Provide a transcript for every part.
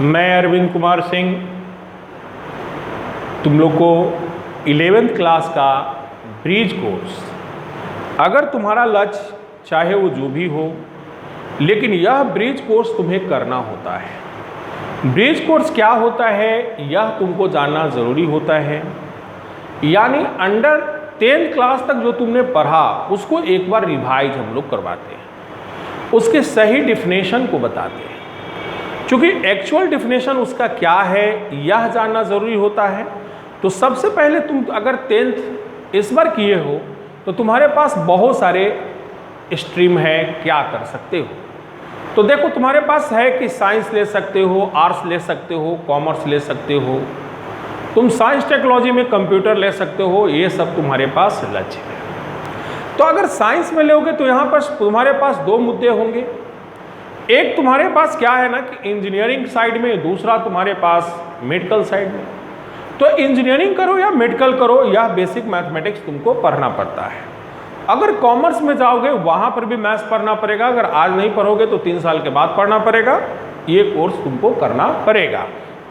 मैं अरविंद कुमार सिंह तुम लोग को 11th क्लास का ब्रिज कोर्स, अगर तुम्हारा लक्ष्य चाहे वो जो भी हो, लेकिन यह ब्रिज कोर्स तुम्हें करना होता है। ब्रिज कोर्स क्या होता है यह तुमको जानना ज़रूरी होता है। यानी अंडर 10th क्लास तक जो तुमने पढ़ा उसको एक बार रिवाइज हम लोग करवाते हैं, उसके सही डिफिनेशन को बताते हैं। क्योंकि एक्चुअल डिफिनेशन उसका क्या है यह जानना ज़रूरी होता है। तो सबसे पहले तुम अगर 10th इस बार किए हो तो तुम्हारे पास बहुत सारे स्ट्रीम है, क्या कर सकते हो। तो देखो तुम्हारे पास है कि साइंस ले सकते हो, आर्ट्स ले सकते हो, कॉमर्स ले सकते हो, तुम साइंस टेक्नोलॉजी में कंप्यूटर ले सकते हो, ये सब तुम्हारे पास लक्ष्य है। तो अगर साइंस में लोगे तो यहाँ पर तुम्हारे पास दो मुद्दे होंगे। एक तुम्हारे पास क्या है ना कि इंजीनियरिंग साइड में, दूसरा तुम्हारे पास मेडिकल साइड में। तो इंजीनियरिंग करो या मेडिकल करो, यह बेसिक मैथमेटिक्स तुमको पढ़ना पड़ता है। अगर कॉमर्स में जाओगे वहाँ पर भी मैथ्स पढ़ना पड़ेगा। अगर आज नहीं पढ़ोगे तो 3 साल के बाद पढ़ना पड़ेगा, ये कोर्स तुमको करना पड़ेगा।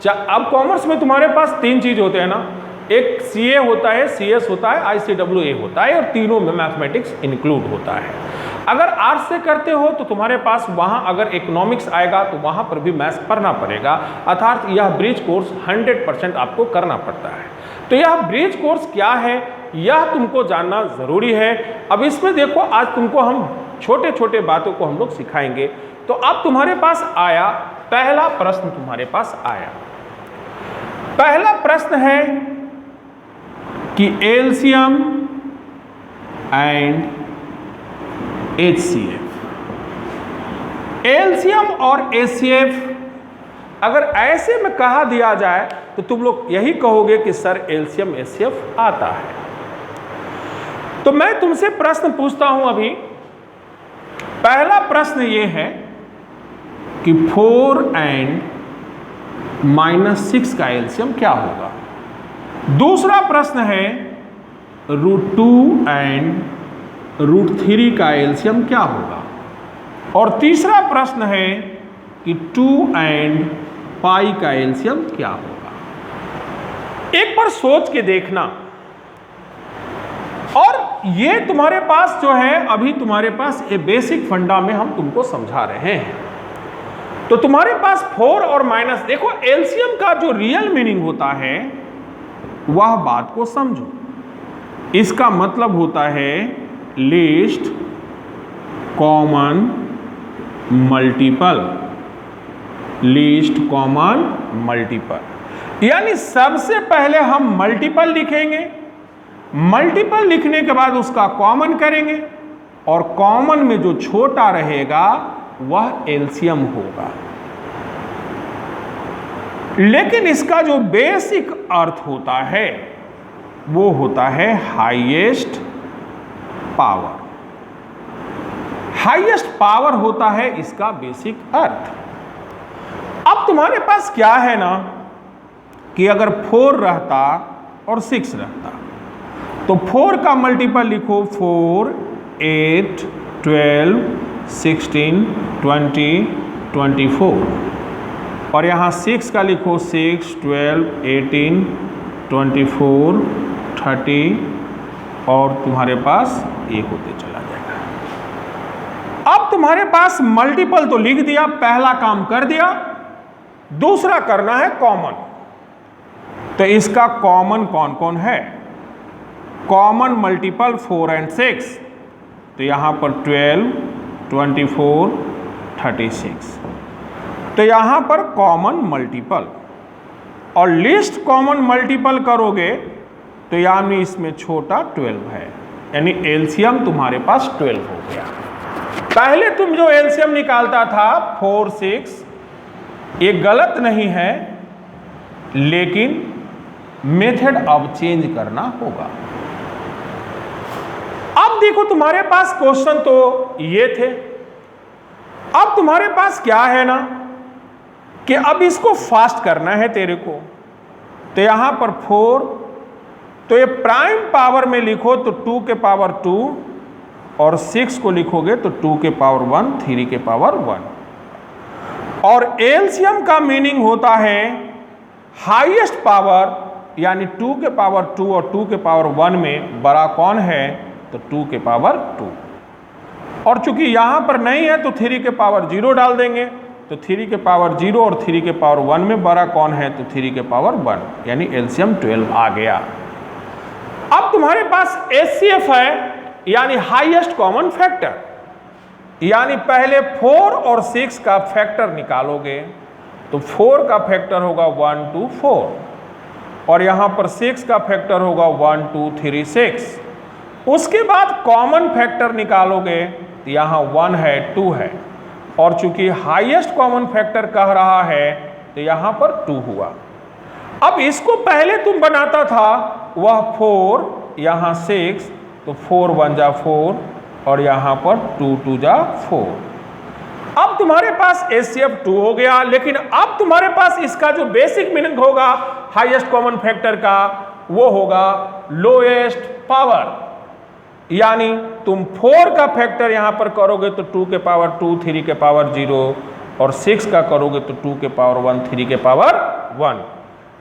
अब कॉमर्स में तुम्हारे पास 3 चीज़ होते हैं ना, एक सीए होता है, सीएस होता है, आईसीडब्ल्यूए होता है, और तीनों में मैथमेटिक्स इंक्लूड होता है। अगर आर्ट्स से करते हो तो तुम्हारे पास वहाँ अगर इकोनॉमिक्स आएगा तो वहाँ पर भी मैथ्स पढ़ना पड़ेगा। अर्थात यह ब्रिज कोर्स 100% आपको करना पड़ता है। तो यह ब्रिज कोर्स क्या है यह तुमको जानना ज़रूरी है। अब इसमें देखो, आज तुमको हम छोटे छोटे बातों को हम लोग सिखाएंगे। तो अब तुम्हारे पास आया पहला प्रश्न, तुम्हारे पास आया पहला प्रश्न है कि एलसीएम एंड HCF। एलसीएम और HCF अगर ऐसे में कहा दिया जाए तो तुम लोग यही कहोगे कि सर एलसीएम HCF आता है। तो मैं तुमसे प्रश्न पूछता हूं अभी। पहला प्रश्न ये है कि 4 and -6 का एलसीएम क्या होगा। दूसरा प्रश्न है √2 and √3 का एलसीएम क्या होगा। और तीसरा प्रश्न है कि 2 and पाई का एलसीएम क्या होगा। एक बार सोच के देखना। और ये तुम्हारे पास जो है अभी तुम्हारे पास ये बेसिक फंडा में हम तुमको समझा रहे हैं। तो तुम्हारे पास 4 और माइनस, देखो एलसीएम का जो रियल मीनिंग होता है वह बात को समझो। इसका मतलब होता है least common multiple, least common multiple. यानी सबसे पहले हम मल्टीपल लिखेंगे, मल्टीपल लिखने के बाद उसका कॉमन करेंगे, और कॉमन में जो छोटा रहेगा वह एलसीएम होगा। लेकिन इसका जो बेसिक अर्थ होता है वो होता है हाईएस्ट पावर। हाईएस्ट पावर होता है इसका बेसिक अर्थ। अब तुम्हारे पास क्या है ना कि अगर 4 रहता और 6 रहता तो 4 का मल्टीपल लिखो 4, 8, 12, 16, 20, 24, और यहाँ 6 का लिखो 6, 12, 18, 24, 30, और तुम्हारे पास 1 होते चला जाएगा। अब तुम्हारे पास मल्टीपल तो लिख दिया, पहला काम कर दिया। दूसरा करना है कॉमन। तो इसका कॉमन कौन कौन है। कॉमन मल्टीपल 4 and 6, तो यहां पर 12, 24, 36, तो यहां पर कॉमन मल्टीपल। और लिस्ट कॉमन मल्टीपल करोगे तो यानी इसमें छोटा 12 है, यानी एलसीएम तुम्हारे पास 12 हो गया। पहले तुम जो एलसीएम निकालता था 4, 6, ये गलत नहीं है, लेकिन मेथड अब चेंज करना होगा। अब देखो तुम्हारे पास क्वेश्चन तो ये थे। अब तुम्हारे पास क्या है ना कि अब इसको फास्ट करना है तेरे को। तो यहां पर 4, तो ये प्राइम पावर में लिखो तो 2 के पावर 2, और 6 को लिखोगे तो 2 के पावर 1, 3 के पावर 1। और एलसीएम का मीनिंग होता है हाईएस्ट पावर, यानी 2 के पावर 2 और 2 के पावर 1 में बड़ा कौन है, तो 2 के पावर 2। और चूंकि यहां पर नहीं है तो 3 के पावर 0 डाल देंगे, तो 3 के पावर 0 और 3 के पावर 1 में बड़ा कौन है, तो 3 के पावर 1, यानी एलसीएम 12 आ गया। अब तुम्हारे पास एचसीएफ है, यानी हाईएस्ट कॉमन फैक्टर, यानी पहले 4 और 6 का फैक्टर निकालोगे तो 4 का फैक्टर होगा 1 2 4 और यहां पर 6 का फैक्टर होगा 1 2 3 6। उसके बाद कॉमन फैक्टर निकालोगे तो यहां 1 है 2 है, और चूंकि हाईएस्ट कॉमन फैक्टर कह रहा है तो यहां पर 2 हुआ। अब इसको पहले तुम बनाता था वह 4, यहां 6, तो 4 1 जा 4 और यहां पर 2 2 जा 4। अब तुम्हारे पास एचसीएफ 2 हो गया, लेकिन अब तुम्हारे पास इसका जो बेसिक मीनिंग होगा हाईएस्ट कॉमन फैक्टर का, वो होगा लोएस्ट पावर, यानी तुम 4 का फैक्टर यहां पर करोगे तो 2 के पावर 2 3 के पावर 0 और 6 का करोगे तो 2 के पावर 1 3 के पावर 1।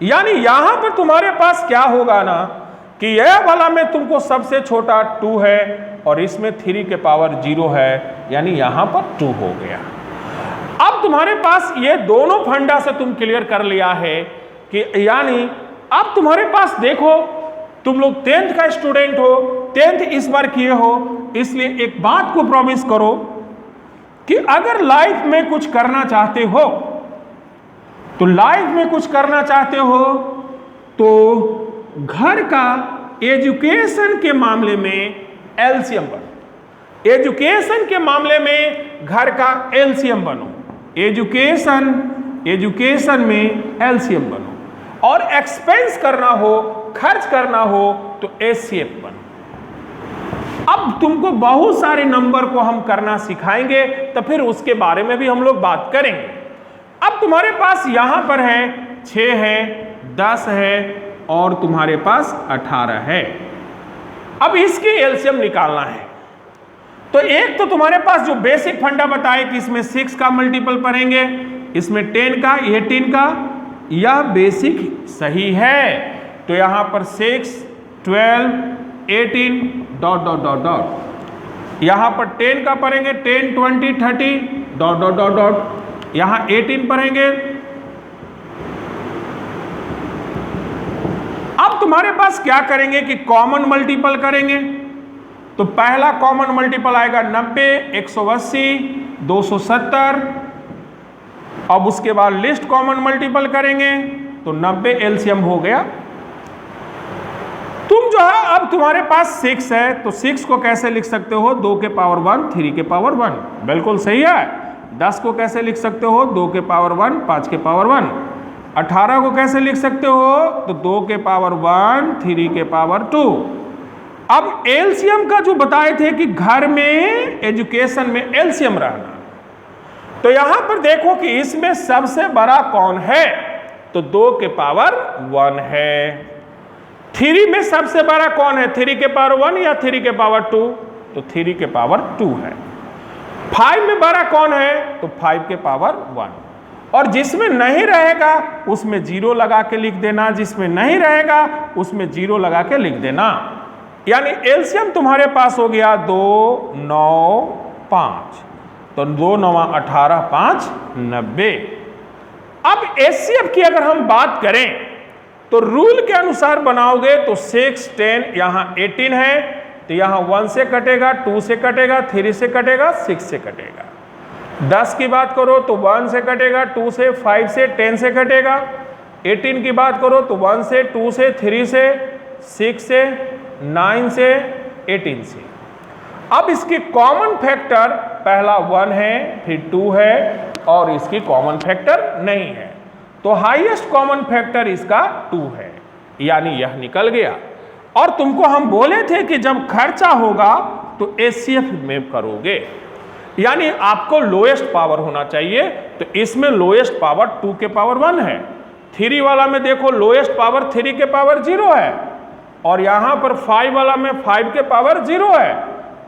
यानी यहां पर तुम्हारे पास क्या होगा ना कि यह वाला में तुमको सबसे छोटा 2 है और इसमें 3 के पावर 0 है, यानी यहां पर 2 हो गया। अब तुम्हारे पास ये दोनों फंडा से तुम क्लियर कर लिया है कि यानी अब तुम्हारे पास देखो, तुम लोग 10th का स्टूडेंट हो, 10th इस बार किए हो, इसलिए एक बात को प्रॉमिस करो कि अगर लाइफ में कुछ करना चाहते हो तो घर का एजुकेशन के मामले में एलसीएम बनो, एजुकेशन के मामले में घर का एलसीएम बनो, एजुकेशन में एलसीएम बनो, और एक्सपेंस करना हो, खर्च करना हो तो एचसीएफ बनो। अब तुमको बहुत सारे नंबर को हम करना सिखाएंगे, तो फिर उसके बारे में भी हम लोग बात करेंगे। अब तुम्हारे पास यहां पर है 6 है, 10 है और तुम्हारे पास 18 है। अब इसकी एलसीएम निकालना है, तो एक तो तुम्हारे पास जो बेसिक फंडा बताए कि इसमें 6 का मल्टीपल पढ़ेंगे, इसमें 10 का 18 का, यह बेसिक सही है। तो यहां पर 6 12 18 डॉट डॉट डॉट डॉट, यहां पर 10 का पढ़ेंगे 10 20 30 डॉट डॉट डॉट डॉट, यहां 18 पढ़ेंगे। अब तुम्हारे पास क्या करेंगे कि कॉमन मल्टीपल करेंगे, तो पहला कॉमन मल्टीपल आएगा 90 180 270। अब उसके बाद लिस्ट कॉमन मल्टीपल करेंगे तो 90 एलसीएम हो गया। तुम जो है अब तुम्हारे पास 6 है, तो 6 को कैसे लिख सकते हो, 2 के पावर 1 3 के पावर 1, बिल्कुल सही है। 10 को कैसे लिख सकते हो, 2 के पावर 1 5 के पावर 1। 18 को कैसे लिख सकते हो, तो 2 के पावर 1 3 के पावर 2। अब एलसीएम का जो बताए थे कि घर में एजुकेशन में एलसीएम रहना, तो यहां पर देखो कि इसमें सबसे बड़ा कौन है, तो 2 के पावर 1 है। 3 में सबसे बड़ा कौन है, 3 के पावर 1 या 3 के पावर 2, तो 3 के पावर 2 है। 5 में बड़ा कौन है, तो 5 के पावर 1। और जिसमें नहीं रहेगा उसमें 0 लगा के लिख देना, जिसमें नहीं रहेगा उसमें 0 लगा के लिख देना। यानी एलसीएम तुम्हारे पास हो गया 2 9 5, तो 2 9 18 5 90। अब एचसीएफ की अगर हम बात करें तो रूल के अनुसार बनाओगे तो 6 10, यहां 18 है तो यहां 1 से कटेगा, 2 से कटेगा, 3 से कटेगा, 6 से कटेगा। 10 की बात करो तो 1 से कटेगा, 2 से, 5 से, 10 से कटेगा। 18 की बात करो तो 1 से, 2 से, 3 से, 6 से, 9 से, 18 से। अब इसकी कॉमन फैक्टर पहला 1 है, फिर 2 है और इसकी कॉमन फैक्टर नहीं है, तो हाईएस्ट कॉमन फैक्टर इसका 2 है, यानी यह निकल गया। और तुमको हम बोले थे कि जब खर्चा होगा तो एचसीएफ में करोगे, यानी आपको लोएस्ट पावर होना चाहिए, तो इसमें लोएस्ट पावर 2 के पावर 1 है। 3 वाला में देखो लोएस्ट पावर 3 के पावर 0 है, और यहां पर 5 वाला में 5 के पावर 0 है,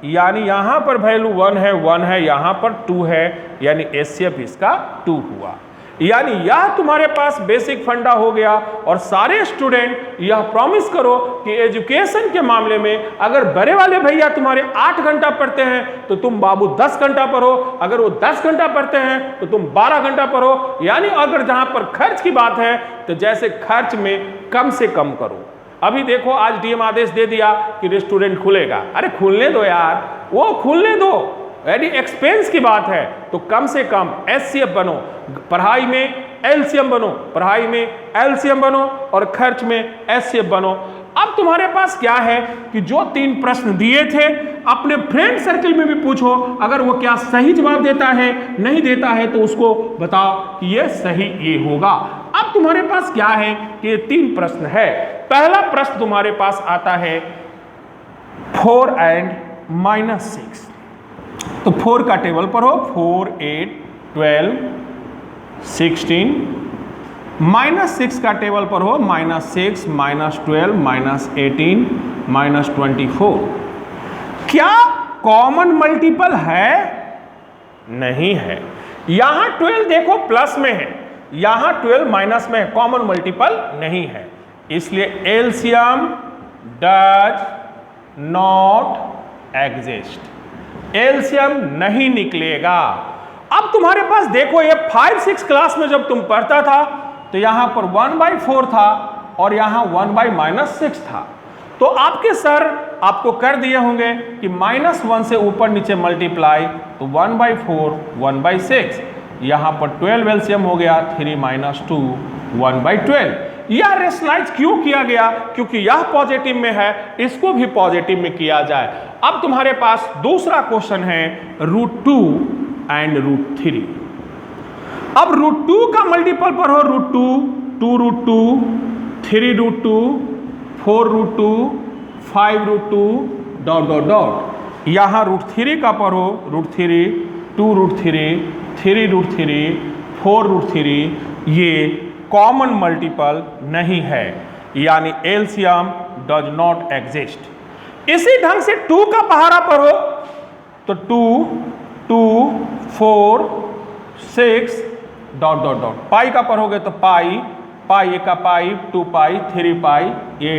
यानी यहां पर वैल्यू 1 है, यहां पर 2 है, यानी HCF इसका 2 हुआ। यानी यह तुम्हारे पास बेसिक फंडा हो गया। और सारे स्टूडेंट यह प्रॉमिस करो कि एजुकेशन के मामले में अगर बड़े वाले भैया तुम्हारे 8 घंटा पढ़ते हैं तो तुम बाबू 10 घंटा पढ़ो, अगर वो 10 घंटा पढ़ते हैं तो तुम 12 घंटा पढ़ो। यानी अगर जहां पर खर्च की बात है तो जैसे खर्च में कम से कम करो। अभी देखो आज डीएम आदेश दे दिया कि रेस्टोरेंट खुलेगा, अरे खुलने दो यार, वो खुलने दो, यदि एक्सपेंस की बात है तो कम से कम HCF बनो, पढ़ाई में LCM बनो, पढ़ाई में LCM बनो और खर्च में HCF बनो। अब तुम्हारे पास क्या है कि जो 3 प्रश्न दिए थे अपने फ्रेंड सर्कल में भी पूछो, अगर वो क्या सही जवाब देता है नहीं देता है तो उसको बताओ कि ये सही ये होगा। अब तुम्हारे पास क्या है कि ये 3 प्रश्न है। पहला प्रश्न तुम्हारे पास आता है 4 and -6। तो 4 का टेबल पर हो, 4, 8, 12, 16, -6 का टेबल पर हो, -6, -12, -18, -24। क्या कॉमन मल्टीपल है? नहीं है। यहां 12 देखो प्लस में है, यहां 12 माइनस में है, कॉमन मल्टीपल नहीं है, इसलिए LCM does not exist, LCM नहीं निकलेगा। अब तुम्हारे पास देखो ये 5-6 क्लास में जब तुम पढ़ता था तो यहां पर 1/4 था और यहां 1/-6 था, तो आपके सर आपको कर दिए होंगे कि -1 से ऊपर नीचे मल्टीप्लाई, तो 1/4 1/6, यहां पर 12 एलसीएम हो गया, 3 - 2 1/12। यह रेशनलाइज क्यों किया गया? क्योंकि यह पॉजिटिव में है, इसको भी पॉजिटिव में किया जाए। अब तुम्हारे पास दूसरा क्वेश्चन है √2 and √3। अब √2 का मल्टीपल पर हो, √2, 2√2, 3√2, 4√2, 5√2 डॉट डॉट डॉट। यहां √3 का पर हो, √3, 2√3, 3√3, 4√3, ये कॉमन मल्टीपल नहीं है, यानी एलसीएम डज नॉट एग्जिस्ट। इसी ढंग से 2 का पहाड़ा पर हो तो 2, 2, 4, 6 डॉट डॉट डॉट। पाई का पढ़ोगे तो पाई, पाई का पाई, 2 पाई, 3 पाई, ये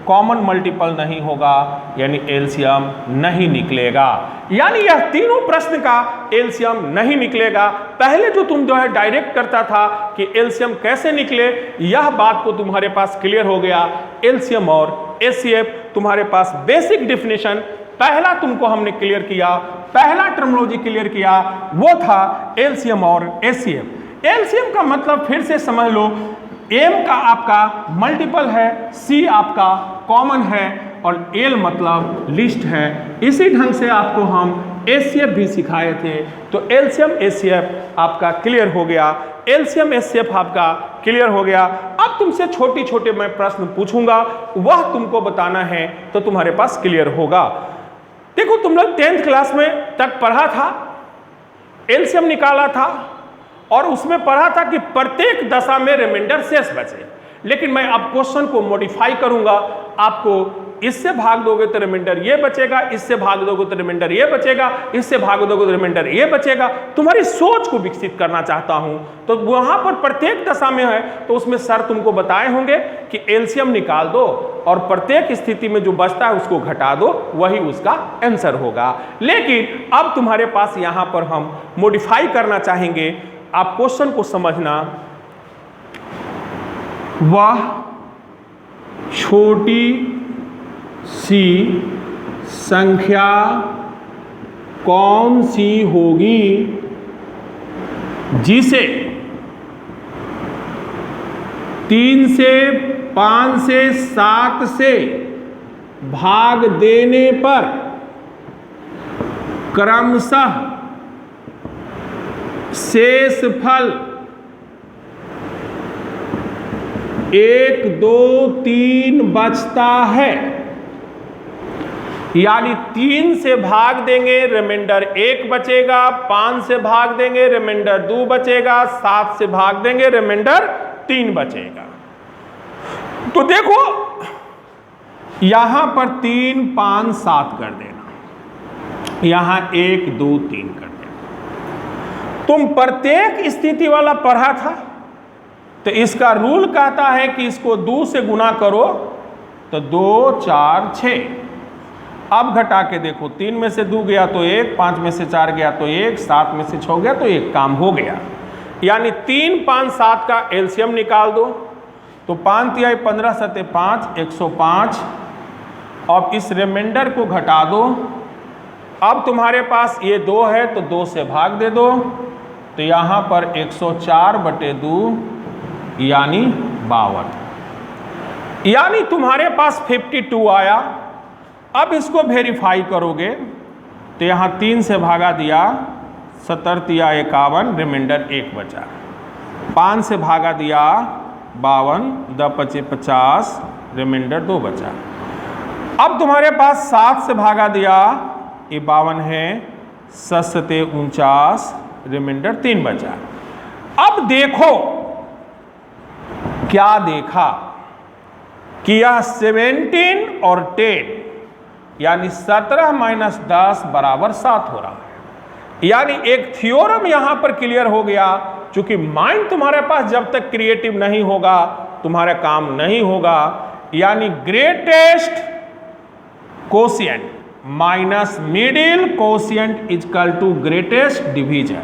कॉमन मल्टीपल नहीं होगा, यानी एलसीएम नहीं निकलेगा। यानी यह तीनों प्रश्न का एलसीएम नहीं निकलेगा। पहले जो तुम जो है डायरेक्ट करता था कि एलसीएम कैसे निकले, यह बात को तुम्हारे पास क्लियर हो गया। एलसीएम और एचसीएफ तुम्हारे पास बेसिक डेफिनेशन पहला तुमको हमने क्लियर किया, पहला टर्मिनोलॉजी क्लियर किया, वो था एलसीएम और एचसीएफ। एलसीएम का मतलब फिर से समझ लो, एम का आपका मल्टीपल है, सी आपका कॉमन है और एल मतलब लिस्ट है। इसी ढंग से आपको हम एचसीएफ भी सिखाए थे, तो एलसीएम एचसीएफ आपका क्लियर हो गया, एलसीएम एचसीएफ आपका क्लियर हो गया। अब तुमसे छोटे छोटे मैं प्रश्न पूछूंगा, वह तुमको बताना है तो तुम्हारे पास क्लियर होगा। देखो तुम लोग 10th क्लास में तक पढ़ा था, एलसीएम निकाला था और उसमें पढ़ा था कि प्रत्येक दशा में रिमाइंडर शेष बचे। लेकिन मैं अब क्वेश्चन को मॉडिफाई करूंगा, आपको इससे भाग दोगे तो रिमाइंडर ये बचेगा, इससे भाग दोगे तो रिमाइंडर ये बचेगा, इससे भाग दोगे तो रिमाइंडर ये बचेगा। तुम्हारी सोच को विकसित करना चाहता हूं, तो वहां पर प्रत्येक दशा में है तो उसमें सर तुमको बताए होंगे कि एलसीएम निकाल दो और प्रत्येक स्थिति में जो बचता है उसको घटा दो, वही उसका आंसर होगा। लेकिन अब तुम्हारे पास यहां पर हम मॉडिफाई करना चाहेंगे। आप क्वेश्चन को समझना, वह छोटी सी संख्या कौन सी होगी जिसे 3 से 5 से 7 से भाग देने पर क्रमशः शेष फल 1, 2, 3 बचता है। यानी 3 से भाग देंगे रिमाइंडर 1 बचेगा, 5 से भाग देंगे रिमाइंडर 2 बचेगा, 7 से भाग देंगे रिमाइंडर 3 बचेगा। तो देखो यहां पर 3, 5, 7 कर देना, यहां 1 2 3 कर दिया। तुम प्रत्येक स्थिति वाला पढ़ा था, तो इसका रूल कहता है कि इसको 2 से गुना करो तो 2 4 6। अब घटा के देखो, 3 में से 2 गया तो 1, 5 में से 4 गया तो 1, 7 में से 6 गया तो 1, काम हो गया। यानी 3 5 7 का एलसीएम निकाल दो, तो 5 तिहाई 15 सते 5 105। अब इस रिमाइंडर को घटा दो। अब तुम्हारे पास ये 2 है तो 2 से भाग दे दो, तो यहाँ पर 104/2 यानी 52, यानी तुम्हारे पास 52 आया। अब इसको वेरीफाई करोगे तो यहाँ 3 से भागा दिया, 70 तिया 51, रिमाइंडर 1 बचा। 5 से भागा दिया 52, 10 पचे 50, रिमाइंडर 2 बचा। अब तुम्हारे पास 7 से भागा दिया, ये 52 है, 7 सते 49, रिमाइंडर 3 बचा। अब देखो क्या देखा कि यह 17 और 10 यानी 17 माइनस 10 बराबर 7 हो रहा है। यानी एक थ्योरम यहां पर क्लियर हो गया। चूंकि माइंड तुम्हारे पास जब तक क्रिएटिव नहीं होगा तुम्हारा काम नहीं होगा। यानी greatest quotient minus middle quotient equal to greatest division,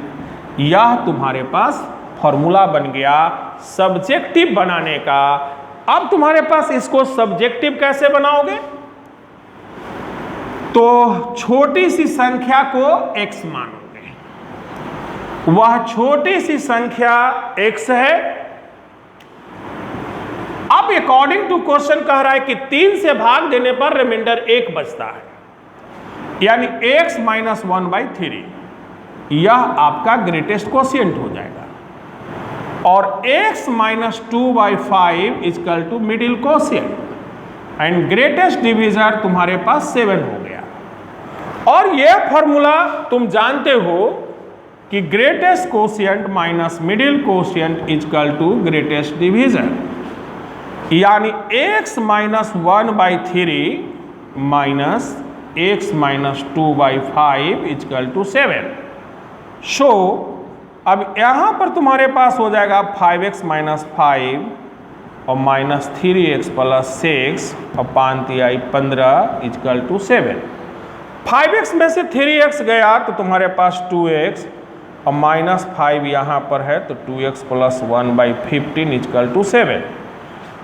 यह तुम्हारे पास फॉर्मूला बन गया सब्जेक्टिव बनाने का। अब तुम्हारे पास इसको सब्जेक्टिव कैसे बनाओगे? तो छोटी सी संख्या को x मानोगे, वह छोटी सी संख्या x है। अब अकॉर्डिंग टू क्वेश्चन कह रहा है कि 3 से भाग देने पर रिमाइंडर 1 बचता है, यानी x माइनस 1/3 यह आपका ग्रेटेस्ट कोशिएंट हो जाएगा। और x minus 2/5 equal to middle quotient and greatest divisor तुम्हारे पास 7 हो गया। और यह फॉर्मूला तुम जानते हो कि greatest quotient minus middle quotient equal to greatest divisor, यानी x minus 1/3 minus x minus 2/5 equal to 7। So अब यहां पर तुम्हारे पास हो जाएगा 5x माइनस 5 और माइनस 3x प्लस 6 और 5 तिहाई 15 इजकल टू 7। 5x में से 3x गया तो तुम्हारे पास 2x और माइनस 5 यहाँ पर है तो 2x प्लस 1/15 इजकल टू 7।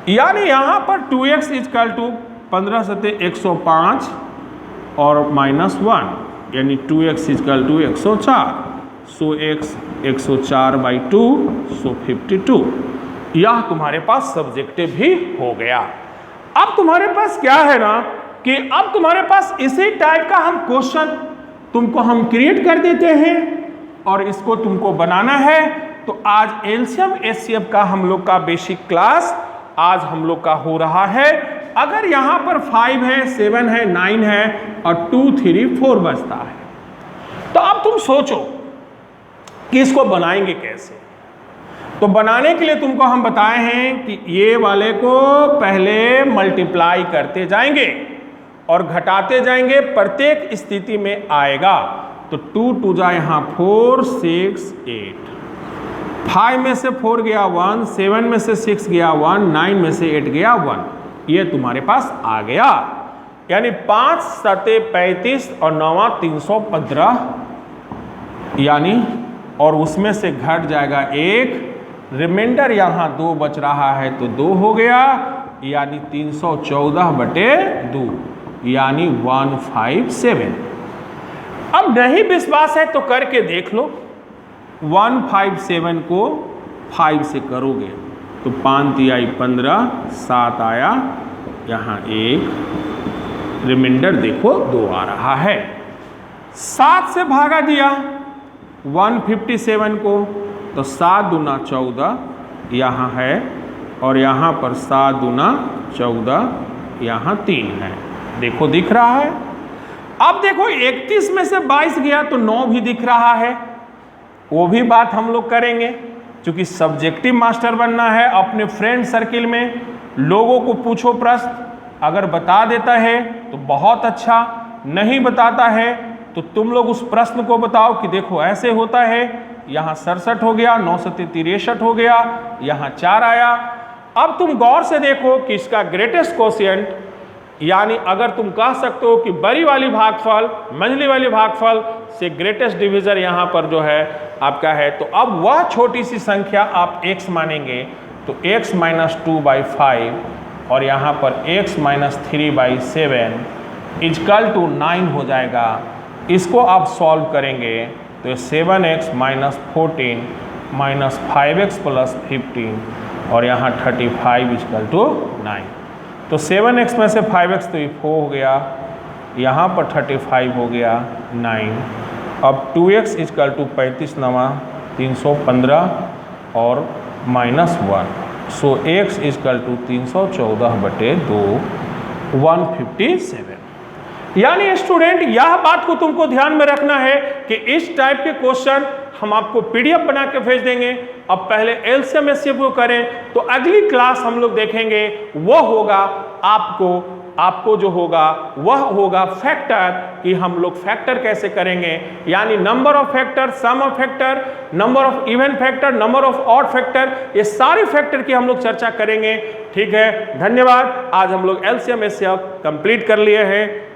यानी यहाँ पर 2x इजकल टू 15 सते 105 और माइनस 1 यानी 2x equal to 104। So x 104/2 so 52। यह तुम्हारे पास सब्जेक्टिव भी हो गया। अब तुम्हारे पास क्या है ना कि अब तुम्हारे पास इसी टाइप का हम क्वेश्चन तुमको हम क्रिएट कर देते हैं और इसको तुमको बनाना है। तो आज एलसीएम एचसीएफ का हम लोग का बेसिक क्लास आज हम लोग का हो रहा है। अगर यहाँ पर 5 है, 7 है, 9 है और 2 3 4 बचता है, तो अब तुम सोचो कि इसको बनाएंगे कैसे। तो बनाने के लिए तुमको हम बताए हैं कि ये वाले को पहले मल्टीप्लाई करते जाएंगे और घटाते जाएंगे, प्रत्येक स्थिति में आएगा। तो 2 2 जा यहाँ 4 6 8, 5 में से 4 गया 1, 7 में से 6 गया 1, 9 में से 8 गया 1, ये तुम्हारे पास आ गया। यानी 5 सते 35 और 9 315, यानी और उसमें से घट जाएगा 1, रिमाइंडर यहाँ 2 बच रहा है तो 2 हो गया, यानी 314/2 यानी 157। अब नहीं विश्वास है तो करके देख लो। 157 को 5 से करोगे तो 5 तिहाई 15, 7 आया, यहाँ 1, रिमाइंडर देखो 2 आ रहा है। 7 से भागा दिया 157 को तो 7 दूना 14 यहाँ है और यहाँ पर 7 दूना 14, यहाँ 3 है। देखो दिख रहा है। अब देखो 31 में से 22 गया तो 9 भी दिख रहा है, वो भी बात हम लोग करेंगे। क्योंकि सब्जेक्टिव मास्टर बनना है, अपने फ्रेंड सर्किल में लोगों को पूछो प्रश्न, अगर बता देता है तो बहुत अच्छा, नहीं बताता है तो तुम लोग उस प्रश्न को बताओ कि देखो ऐसे होता है, यहाँ 67 हो गया, 9 से 63 हो गया, यहाँ 4 आया। अब तुम गौर से देखो कि इसका ग्रेटेस्ट कोशिएंट, यानी अगर तुम कह सकते हो कि बड़ी वाली भागफल मंझली वाली भागफल से ग्रेटेस्ट डिविजन यहाँ पर जो है आपका है, तो अब वह छोटी सी संख्या आप x मानेंगे, तो x - 2/5 और यहाँ पर x - 3/7 इजकल टू 9 हो जाएगा। इसको आप सॉल्व करेंगे तो 7x - 14 - 5x + 15 और यहाँ 35 इजकल टू 9। तो 7x में से 5x तो 4 हो गया, यहाँ पर 35 हो गया 9। अब 2x इजकल टू 35 नवा 315 और -1, सो x इजकल टू 314/2 157। यानी स्टूडेंट यह बात को तुमको ध्यान में रखना है कि इस टाइप के क्वेश्चन हम आपको पीडीएफ बना के भेज देंगे। अब पहले एलसीएम एचसीएफ को करें, तो अगली क्लास हम लोग देखेंगे वो होगा आपको जो होगा वह होगा फैक्टर, कि हम लोग फैक्टर कैसे करेंगे, यानी number of factor, sum of factor, number of even factor, number of odd factor, ये सारे फैक्टर की हम लोग चर्चा करेंगे। ठीक है, धन्यवाद। आज हम लोग एलसीएम एचसीएफ कंप्लीट कर लिए हैं।